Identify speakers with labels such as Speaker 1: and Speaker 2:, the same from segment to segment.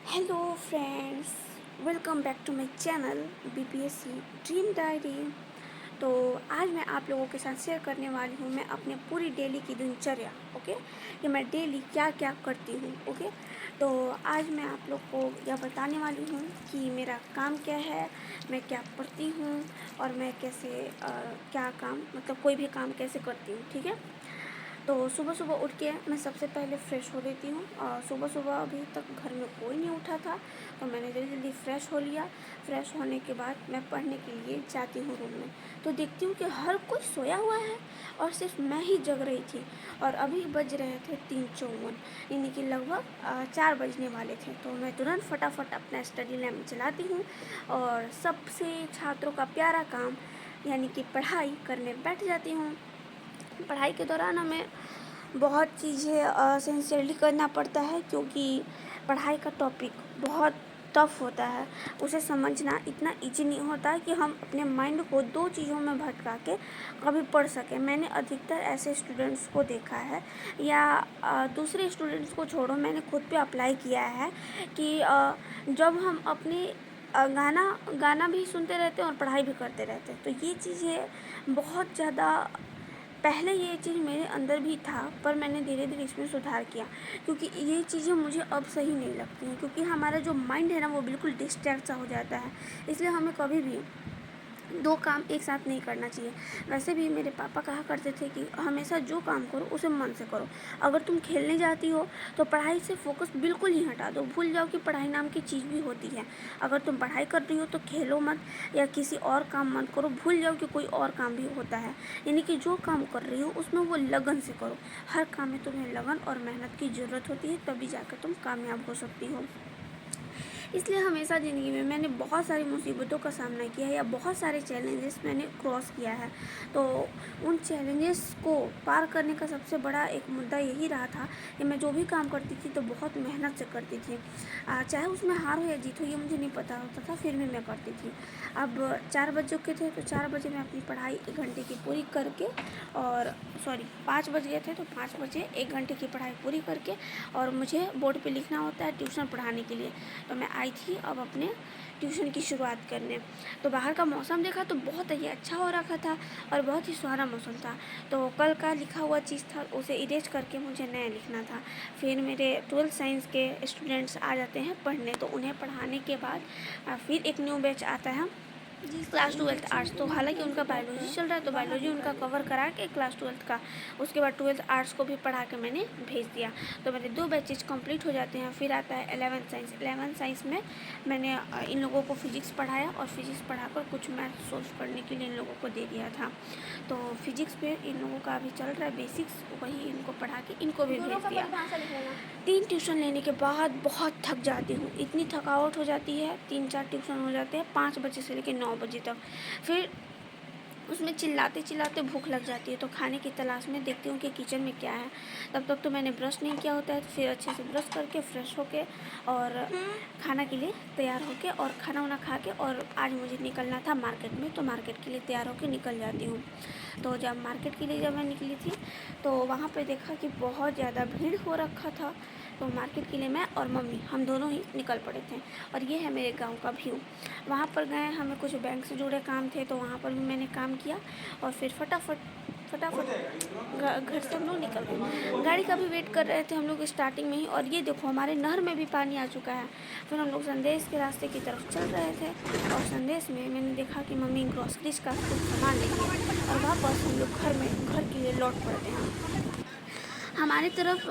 Speaker 1: Hello friends, welcome back to my channel BPSC dream diary. तो आज मैं आप लोगों के साथ शेयर करने वाली हूँ मैं अपने पूरी डेली की दिनचर्या। ओके, कि मैं डेली क्या क्या करती हूँ। ओके, तो आज मैं आप लोग को यह बताने वाली हूँ कि मेरा काम क्या है, मैं क्या पढ़ती हूँ और मैं कैसे क्या काम मतलब कोई भी काम कैसे करती हूँ। ठीक है, तो सुबह सुबह उठ के मैं सबसे पहले फ़्रेश हो लेती हूँ। और सुबह सुबह अभी तक घर में कोई नहीं उठा था, तो मैंने जल्दी जल्दी फ़्रेश हो लिया। फ़्रेश होने के बाद मैं पढ़ने के लिए जाती हूँ रूम में, तो देखती हूँ कि हर कोई सोया हुआ है और सिर्फ मैं ही जग रही थी। और अभी बज रहे थे 3:54, यानी कि लगभग 4 बजने वाले थे। तो मैं तुरंत फटाफट अपना स्टडी लैम्प चलाती हूँ और सबसे छात्रों का प्यारा काम यानी कि पढ़ाई करने बैठ जाती हूँ। पढ़ाई के दौरान हमें बहुत चीज़ें सिंसियरली करना पड़ता है, क्योंकि पढ़ाई का टॉपिक बहुत टफ होता है। उसे समझना इतना इजी नहीं होता कि हम अपने माइंड को दो चीज़ों में भटका के कभी पढ़ सकें। मैंने अधिकतर ऐसे स्टूडेंट्स को देखा है, या दूसरे स्टूडेंट्स को छोड़ो, मैंने खुद पे अप्लाई किया है कि जब हम अपनी गाना भी सुनते रहते हैं और पढ़ाई भी करते रहते हैं, तो ये चीज़ें बहुत ज़्यादा पहले ये चीज़ मेरे अंदर भी था, पर मैंने धीरे धीरे इसमें सुधार किया, क्योंकि ये चीज़ें मुझे अब सही नहीं लगती हैं। क्योंकि हमारा जो माइंड है ना, वो बिल्कुल डिस्ट्रैक्ट सा हो जाता है। इसलिए हमें कभी भी दो काम एक साथ नहीं करना चाहिए। वैसे भी मेरे पापा कहा करते थे कि हमेशा जो काम करो उसे मन से करो। अगर तुम खेलने जाती हो तो पढ़ाई से फोकस बिल्कुल ही हटा दो, भूल जाओ कि पढ़ाई नाम की चीज़ भी होती है। अगर तुम पढ़ाई कर रही हो तो खेलो मत या किसी और काम मत करो, भूल जाओ कि कोई और काम भी होता है। यानी कि जो काम कर रही हो उसमें वो लगन से करो। हर काम में तुम्हें लगन और मेहनत की ज़रूरत होती है, तभी जाकर तुम कामयाब हो सकती हो। इसलिए हमेशा ज़िंदगी में मैंने बहुत सारी मुसीबतों का सामना किया है, या बहुत सारे चैलेंजेस मैंने क्रॉस किया है। तो उन चैलेंजेस को पार करने का सबसे बड़ा एक मुद्दा यही रहा था कि मैं जो भी काम करती थी तो बहुत मेहनत से करती थी। चाहे उसमें हार हो या जीत हो, ये मुझे नहीं पता होता था, फिर भी मैं करती थी। अब 4 बज चुके थे, तो 4 बजे मैं अपनी पढ़ाई 1 घंटे की पूरी करके, और 5 बज गए थे तो 5 बजे 1 घंटे की पढ़ाई पूरी करके, और मुझे बोर्ड पे लिखना होता है ट्यूशन पढ़ाने के लिए, तो मैं आई थी अब अपने ट्यूशन की शुरुआत करने। तो बाहर का मौसम देखा तो बहुत ही अच्छा हो रखा था और बहुत ही सुहाना मौसम था। तो कल का लिखा हुआ चीज़ था, उसे इरेज करके मुझे नया लिखना था। फिर मेरे 12th साइंस के स्टूडेंट्स आ जाते हैं पढ़ने, तो उन्हें पढ़ाने के बाद फिर एक न्यू बैच आता है क्लास 12th आर्ट्स। तो हालांकि उनका बायोलॉजी चल रहा है, तो बायोलॉजी उनका कवर करा के क्लास 12th का, उसके बाद 12th आर्ट्स को भी पढ़ा के मैंने भेज दिया। तो मेरे 2 बैचेज कंप्लीट हो जाते हैं। फिर आता है 11th साइंस। 11th साइंस में मैंने इन लोगों को फिजिक्स पढ़ाया, और फिजिक्स पढ़ाकर कुछ मैथ सोल्व करने के लिए इन लोगों को दे दिया था। तो फिजिक्स पे इन लोगों का अभी चल रहा है बेसिक्स, वही इनको पढ़ा के इनको भी भेज दिया। 3 ट्यूशन लेने के बाद बहुत थक जाती हूँ, इतनी थकावट हो जाती है। 3-4 ट्यूशन हो जाते हैं 5 बजे से लेकर 9 बजे तक। फिर उसमें चिल्लाते चिल्लाते भूख लग जाती है, तो खाने की तलाश में देखती हूँ कि किचन में क्या है। तब तक तो मैंने ब्रश नहीं किया होता है, तो फिर अच्छे से ब्रश करके फ्रेश होके और खाना के लिए तैयार होके और खाना वाना खा के, और आज मुझे निकलना था मार्केट में, तो मार्केट के लिए तैयार होके निकल जाती हूँ। तो जब मार्केट के लिए मैं निकली थी, तो वहाँ पर देखा कि बहुत ज़्यादा भीड़ हो रखा था। तो मार्केट के लिए मैं और मम्मी हम दोनों ही निकल पड़े थे। और ये है मेरे गांव का व्यू। वहाँ पर गए, हमें कुछ बैंक से जुड़े काम थे, तो वहाँ पर भी मैंने काम किया, और फिर फटाफट घर से हम लोग निकल गए। गाड़ी का भी वेट कर रहे थे हम लोग स्टार्टिंग में ही, और ये देखो हमारे नहर में भी पानी आ चुका है। फिर हम लोग संदेश के रास्ते की तरफ चल रहे थे, और संदेश में मैंने देखा कि मम्मी ग्रोसरीज का कुछ सामान लेंगे, और वापस हम लोग घर के लिए लौट पड़ते हैं। हमारी तरफ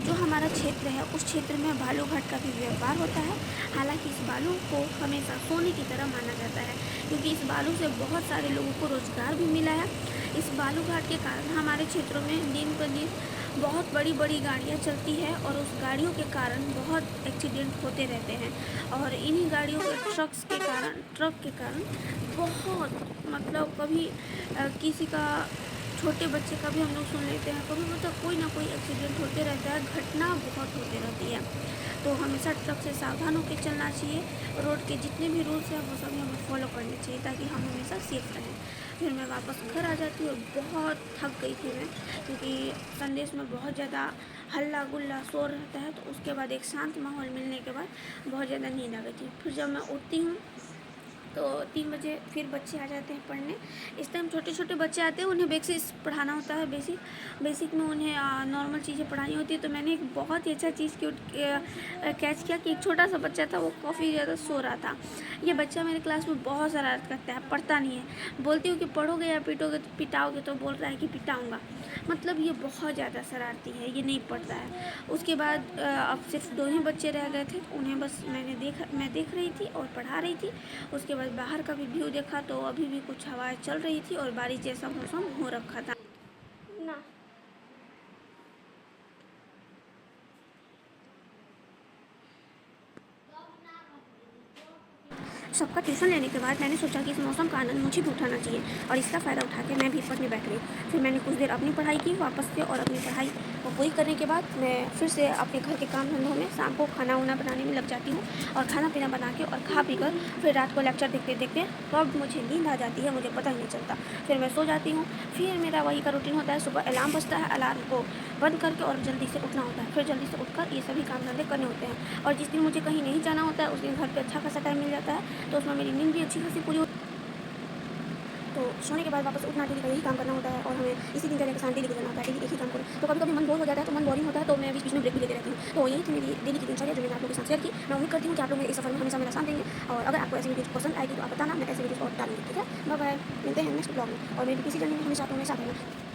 Speaker 1: जो हमारा क्षेत्र है, उस क्षेत्र में बालू घाट का भी व्यापार होता है। हालांकि इस बालू को हमेशा सोने की तरह माना जाता है, क्योंकि इस बालू से बहुत सारे लोगों को रोज़गार भी मिला है। इस बालू घाट के कारण हमारे क्षेत्रों में दिन ब दिन बहुत बड़ी बड़ी गाड़ियाँ चलती है, और उस गाड़ियों के कारण बहुत एक्सीडेंट होते रहते हैं। और इन्हीं गाड़ियों के ट्रक के कारण बहुत मतलब कभी किसी का, छोटे बच्चे का भी हम लोग सुन लेते हैं, कभी मतलब कोई ना कोई एक्सीडेंट होते रहता है, घटना बहुत होती रहती है। तो हमेशा ट्रक से सावधान होकर चलना चाहिए। रोड के जितने भी रूल्स हैं वो सभी हमें फॉलो करने चाहिए, ताकि हम हमेशा सेफ रहें। फिर मैं वापस घर आ जाती और बहुत थक गई थी मैं, क्योंकि संदेश में बहुत ज़्यादा हल्ला गुल्ला शोर रहता है। तो उसके बाद एक शांत माहौल मिलने के बाद बहुत ज़्यादा नींद आ गई थी। फिर जब मैं उठती हूँ तो 3 बजे फिर बच्चे आ जाते हैं पढ़ने। इस टाइम छोटे छोटे बच्चे आते हैं, उन्हें बेसिक पढ़ाना होता है। बेसिक में उन्हें नॉर्मल चीज़ें पढ़ानी होती है। तो मैंने एक बहुत ही अच्छा चीज़ कैच किया कि एक छोटा सा बच्चा था, वो काफ़ी ज़्यादा सो रहा था। ये बच्चा मेरे क्लास में बहुत शरारत करता है, पढ़ता नहीं है। बोलती हूँ कि पढ़ोगे या पिटाओगे, तो बोल रहा है कि पिटाऊँगा। मतलब ये बहुत ज़्यादा शरारती है, ये नहीं पढ़ता है। उसके बाद अब सिर्फ 2 ही बच्चे रह गए थे, उन्हें बस मैं देख रही थी और पढ़ा रही थी। उसके बाद बाहर का भी व्यू देखा तो अभी भी कुछ हवाएं चल रही थी और बारिश जैसा मौसम हो रखा था ना। सबका ट्यूशन लेने के बाद मैंने सोचा कि इस मौसम का आनंद मुझे भी उठाना चाहिए और इसका फ़ायदा उठा के मैं भी पढ़ने बैठ गई। फिर मैंने कुछ देर अपनी पढ़ाई की वापस से, और अपनी पढ़ाई को पूरी करने के बाद मैं फिर से अपने घर के काम धंधों में शाम को खाना वाना बनाने में लग जाती हूँ। और खाना पीना बना के और खा पी कर फिर रात को लेक्चर देखते देखते कब मुझे नींद आ जाती है मुझे पता ही नहीं चलता। फिर मैं सो जाती हूँ। फिर मेरा वही का रूटीन होता है, सुबह अलार्म बजता है, अलार्म को बंद करके और जल्दी से उठना होता है। फिर जल्दी से उठकर ये सभी काम धंधे करने होते हैं। और जिस दिन मुझे कहीं नहीं जाना होता है उस दिन घर पे अच्छा खासा टाइम मिल जाता है, तो उसमें मेरी नींद भी अच्छी खासी पूरी हो। तो सोने के बाद वापस उठना डेली का यही काम करना होता है, और हमें इसी दिनचर्या के साथ डेली गुजरना होता है, डेली एक ही काम करो। तो कभी कभी मन बोर हो जाता है, तो मन बोरिंग होता है, तो मैं बीच बीच में ब्रेक भी लेते रहती हूँ। तो यही थी मेरी डेली की दिनचर्या जो मैंने आप लोगों के साथ शेयर की। मैं उम्मीद करती हूँ कि आप लोग मेरे इस सफर में हमेशा मेरा साथ देंगे, और अगर आपको ऐसी वीडियो पसंद आएगी तो आप बताना, मैं ऐसे वीडियोस और डालूंगी। ठीक है, बाय बाय, मिलते हैं नेक्स्ट ब्लॉग में। और मेरी किसी जर्नी में हमेशा आप लोग मेरे साथ रहना।